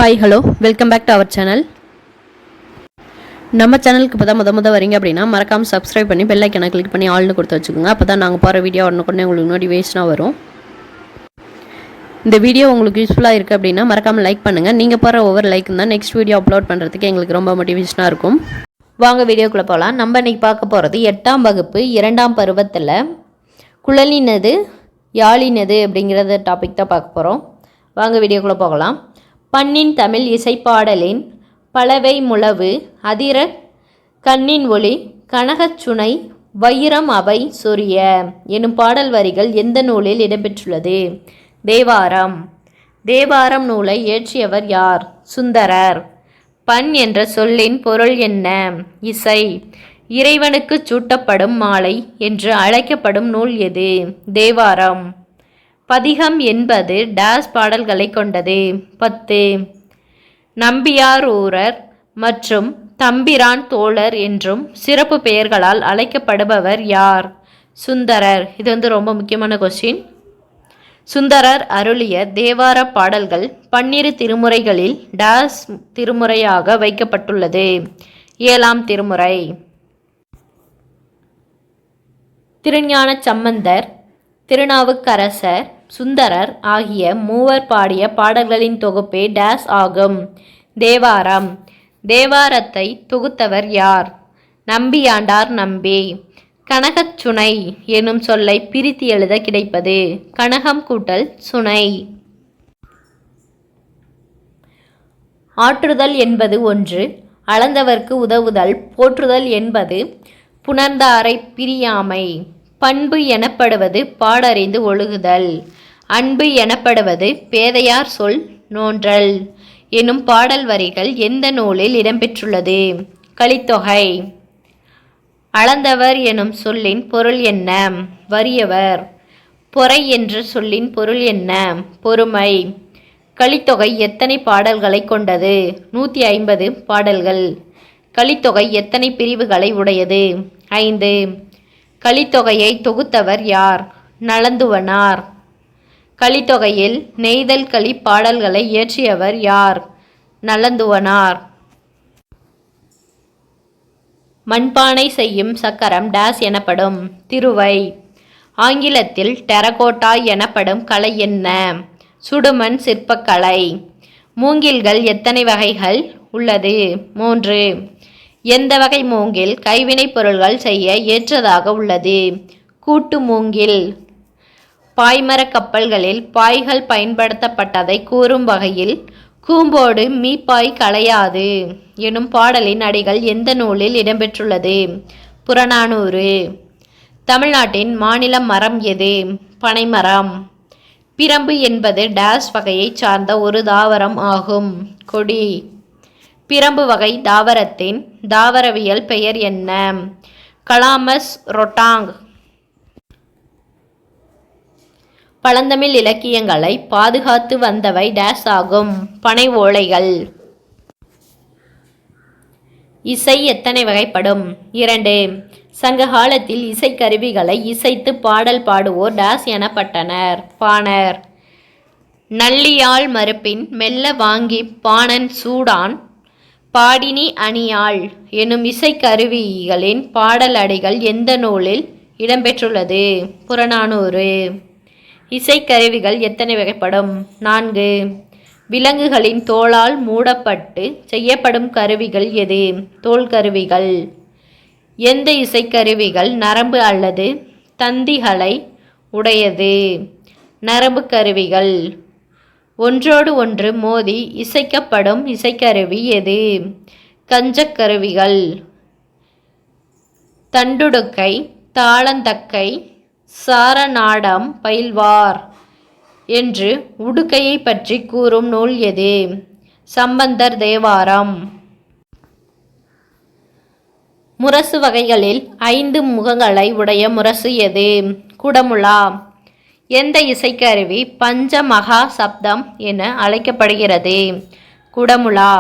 Hi hello welcome back to our channel. நம்ம சேனலுக்கு இப்போ தான் முத வரீங்க அப்படின்னா மறக்காமல் சப்ஸ்கிரைப் பண்ணி பெல் ஐக்கனை கிளிக் பண்ணி ஆல்னு கொடுத்து வச்சுக்கோங்க. அப்போ தான் நாங்கள் போகிற வீடியோ உடனே உங்களுக்கு நோட்டிஃபிகேஷனாக வரும். இந்த வீடியோ உங்களுக்கு யூஸ்ஃபுல்லாக இருக்குது அப்படின்னா மறக்காமல் லைக் பண்ணுங்கள். நீங்கள் போகிற ஒவ்வொரு லைக் தான் நெக்ஸ்ட் வீடியோ அப்லோட் பண்ணுறதுக்கு எங்களுக்கு ரொம்ப மோட்டிவேஷனாக இருக்கும். வாங்க வீடியோக்குள்ளே போகலாம். நம்ம இன்றைக்கி பார்க்க போகிறது 8ஆம் வகுப்பு 2ஆம் பருவத்தில் குழலினது யாழினது அப்படிங்கிறத டாபிக் தான் பார்க்க போகிறோம். வாங்க வீடியோக்குள்ளே போகலாம். பண்ணின் தமிழ் இசைப்பாடலின் பலவை முழவு அதிர கண்ணின் ஒளி கனகச்சுனை வைரம் அவை சொரிய எனும் பாடல் வரிகள் எந்த நூலில் இடம்பெற்றுள்ளது? தேவாரம். தேவாரம் நூலை இயற்றியவர் யார்? சுந்தரர். பண் என்ற சொல்லின் பொருள் என்ன? இசை. இறைவனுக்கு சூட்டப்படும் மாலை என்று அழைக்கப்படும் நூல் எது? தேவாரம். பதிகம் என்பது டேஸ் பாடல்களை கொண்டது? 10. நம்பியார் ஊரர் மற்றும் தம்பிரான் தோழர் என்றும் சிறப்பு பெயர்களால் அழைக்கப்படுபவர் யார்? சுந்தரர். இது ரொம்ப முக்கியமான கொஸ்டின். சுந்தரர் அருளிய தேவார பாடல்கள் 12 திருமுறைகளில் டேஸ் திருமுறையாக வைக்கப்பட்டுள்ளது? 7ஆம் திருமுறை. திருஞான சம்பந்தர், திருநாவுக்கரசர், சுந்தரர் ஆகிய மூவர் பாடிய பாடல்களின் தொகுப்பே டேஸ் ஆகும்? தேவாரம். தேவாரத்தை தொகுத்தவர் யார்? நம்பியாண்டார் நம்பி. கனகச்சுனை எனும் சொல்லை பிரித்து எழுத கிடைப்பது? கனகம் கூட்டல் சுனை. ஆற்றுதல் என்பது ஒன்று, அளந்தவர்க்கு உதவுதல். போற்றுதல் என்பது புணர்ந்தாரை பிரியாமை. பண்பு எனப்படுவது பாடறிந்து ஒழுகுதல். அன்பு எனப்படுவது பேதையார் சொல் நோன்றல் எனும் பாடல் வரிகள் எந்த நூலில் இடம்பெற்றுள்ளது? கலித்தொகை. அளந்தவர் எனும் சொல்லின் பொருள் என்ன? வறியவர். பொறை என்ற சொல்லின் பொருள் என்ன? பொறுமை. கலித்தொகை எத்தனை பாடல்களை கொண்டது? 150 பாடல்கள். கலித்தொகை எத்தனை பிரிவுகளை உடையது? 5. கலித்தொகையை தொகுத்தவர் யார்? நலந்துவனார். கலித்தொகையில் நெய்தல் களி பாடல்களை இயற்றியவர் யார்? நலந்துவனார். மண்பானை செய்யும் சக்கரம் டேஸ் எனப்படும்? திருவை. ஆங்கிலத்தில் டெரகோட்டா எனப்படும் கலை என்ன? சுடுமண் சிற்பக்கலை. மூங்கில்கள் எத்தனை வகைகள் உள்ளது? 3. எந்த வகை மூங்கில் கைவினைப் பொருள்கள் செய்ய ஏற்றதாக உள்ளது? கூட்டு மூங்கில். பாய்மரக் கப்பல்களில் பாய்கள் பயன்படுத்தப்பட்டதை கூறும் வகையில் கூம்போடு மீப்பாய் களையாது எனும் பாடலின் அடிகள் எந்த நூலில் இடம்பெற்றுள்ளது? புறநானூறு. தமிழ்நாட்டின் மாநில மரம் எது? பனைமரம். பிரம்பு என்பது டேஸ் வகையைச் சார்ந்த ஒரு தாவரம் ஆகும்? கொடி. பிரம்பு வகை தாவரத்தின் தாவரவியல் பெயர் என்ன? கலாமஸ் ரொட்டாங். பழந்தமிழ் இலக்கியங்களை பாதுகாத்து வந்தவை டேஸ் ஆகும்? பனை ஓலைகள். இசை எத்தனை வகைப்படும்? 2. சங்க காலத்தில் இசைக்கருவிகளை இசைத்து பாடல் பாடுவோர் டேஸ் எனப்பட்டனர்? பாணர். நல்லியாழ் மறுப்பின் மெல்ல வாங்கி பாணன் சூடான் பாடினி அணியாள் எனும் இசைக்கருவிகளின் பாடல் அடிகள் எந்த நூலில் இடம்பெற்றுள்ளது? புறநானூறு. இசைக்கருவிகள் எத்தனை வகைப்படும்? 4. விலங்குகளின் தோளால் மூடப்பட்டு செய்யப்படும் கருவிகள் எது? தோல் கருவிகள். எந்த இசைக்கருவிகள் நரம்பு அல்லது தந்திகளை உடையது? நரம்பு கருவிகள். ஒன்றோடு ஒன்று மோதி இசைக்கப்படும் இசைக்கருவி எது? கஞ்சக்கருவிகள். தண்டுடுக்கை, தாளந்தக்கை, சாரநாடம் பயில்வார் என்று உடுக்கையை பற்றி கூறும் நூல் எது? சம்பந்தர் தேவாரம். முரசு வகைகளில் 5 முகங்களை உடைய முரசு எது? குடமுழா. எந்த இசைக்கருவி பஞ்சமகா சப்தம் என அழைக்கப்படுகிறது? குடமுழா.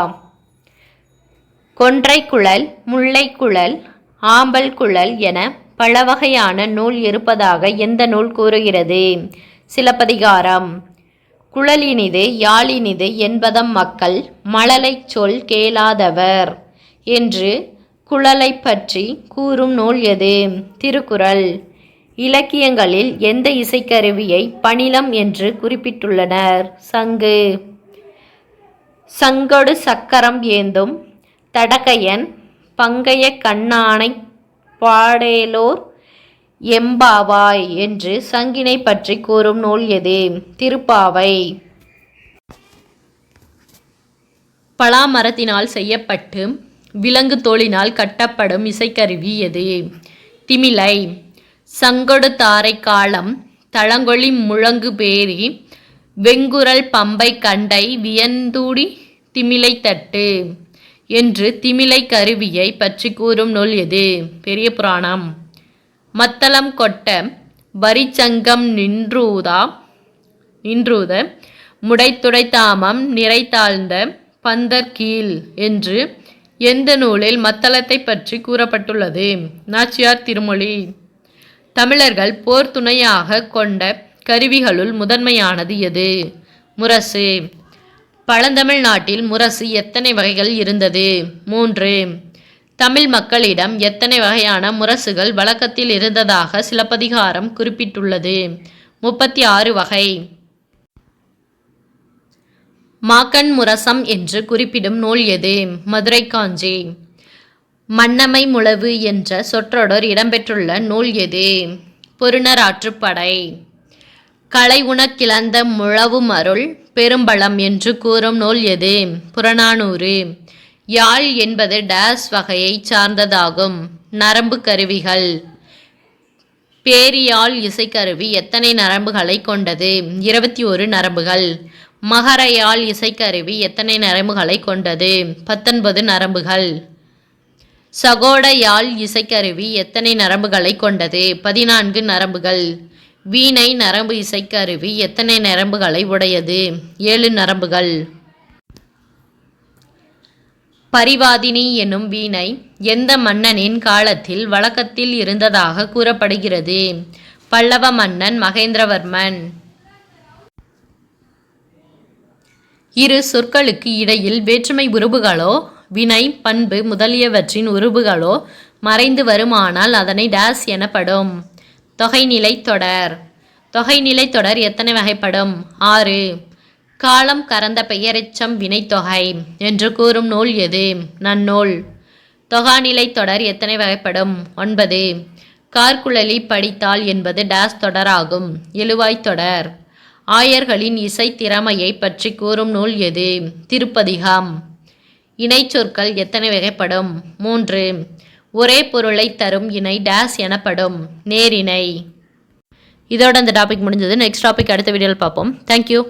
கொன்றை குழல், முல்லை குழல், ஆம்பல் குழல் என பல வகையான நூல் இருப்பதாக எந்த நூல் கூறுகிறது? சிலப்பதிகாரம். குழலினிது யாழினிது என்பதம் மக்கள் மழலைச் சொல் கேளாதவர் என்று குழலை பற்றி கூறும் நூல் எது? திருக்குறள். இலக்கியங்களில் எந்த இசைக்கருவியை பணிலம் என்று குறிப்பிட்டுள்ளனர்? சங்கு. சங்கொடு சக்கரம் ஏந்தும் தடக்கையன் பங்கைய கண்ணானைப் பாடேலோர் எம்பாவாய் என்று சங்கினை பற்றி கூறும் நூல் எது? திருப்பாவை. பலாமரத்தினால் செய்யப்பட்டு விலங்கு தோலினால் கட்டப்படும் இசைக்கருவி எது? திமிலை. சங்கொடு தாரை காலம் தளங்கொளி முழங்கு பேரி வெங்குரல் பம்பை கண்டை வியந்தூடி திமிலை தட்டு என்று திமிலை கருவியை பற்றி கூறும் நூல் எது? பெரிய புராணம். மத்தளம் கொட்ட வரிச்சங்கம் நின்றூத முடைத்துடை தாமம் நிறைத்தாழ்ந்த பந்தர் கீழ் என்று எந்த நூலில் மத்தளத்தை பற்றி கூறப்பட்டுள்ளது? நாச்சியார் திருமொழி. தமிழர்கள் போர் துணையாக கொண்ட கருவிகளுள் முதன்மையானது எது? முரசு. பழந்தமிழ் நாட்டில் முரசு எத்தனை வகைகள் இருந்தது? 3. தமிழ் மக்களிடம் எத்தனை வகையான முரசுகள் வழக்கத்தில் இருந்ததாக சிலப்பதிகாரம் குறிப்பிட்டுள்ளது? 36 வகை. மாக்கண் முரசம் என்று குறிப்பிடும் நூல் எது? மதுரை காஞ்சி. மன்னமை முழவு என்ற சொற்றொடர் இடம்பெற்றுள்ள நூல் எது? பொருநராற்றுப்படை. களை உணக்கிழந்த முழவும் அருள் பெரும்பழம் என்று கூறும் நூல் எது? புறநானூறு. யாழ் என்பது டேஸ் வகையை சார்ந்ததாகும்? நரம்பு கருவிகள். பேரியாழ் இசைக்கருவி எத்தனை நரம்புகளை கொண்டது? 21 நரம்புகள். மகரயாழ் இசைக்கருவி எத்தனை நரம்புகளை கொண்டது? 19 நரம்புகள். சகோட யாழ் இசைக்கருவி எத்தனை நரம்புகளை கொண்டது? 14 நரம்புகள். வீணை நரம்பு இசைக்கருவி எத்தனை நரம்புகளை உடையது? 7 நரம்புகள். பரிவாதினி எனும் வீணை எந்த மன்னனின் காலத்தில் வழக்கத்தில் இருந்ததாக கூறப்படுகிறது? பல்லவ மன்னன் மகேந்திரவர்மன். இரு சொற்களுக்கு இடையில் வேற்றுமை உருபுகளோ வினை பண்பு முதலியவற்றின் உருபுகளோ மறைந்து வருமானால் அதனை டேஸ் எனப்படும்? தொகைநிலை தொடர். தொகைநிலை தொடர் எத்தனை வகைப்படும்? 6. காலம் கறந்த பெயரெச்சம் வினைத்தொகை என்று கூறும் நூல் எது? நன்னூல். தொகாநிலை தொடர் எத்தனை வகைப்படும்? 9. கார்குழலி படித்தால் என்பது டேஸ் தொடராகும்? எழுவாய் தொடர். ஆயர்களின் இசை திறமையை பற்றி கூறும் நூல் எது? திருப்பதிகம். இணைச்சொற்கள் எத்தனை வகைப்படும்? 3. ஒரே பொருளை தரும் இணை டேஸ் எனப்படும்? நேரிணை. இதோட அந்த டாபிக் முடிஞ்சது. நெக்ஸ்ட் டாபிக் அடுத்த வீடியோவில் பார்ப்போம். தேங்க்யூ.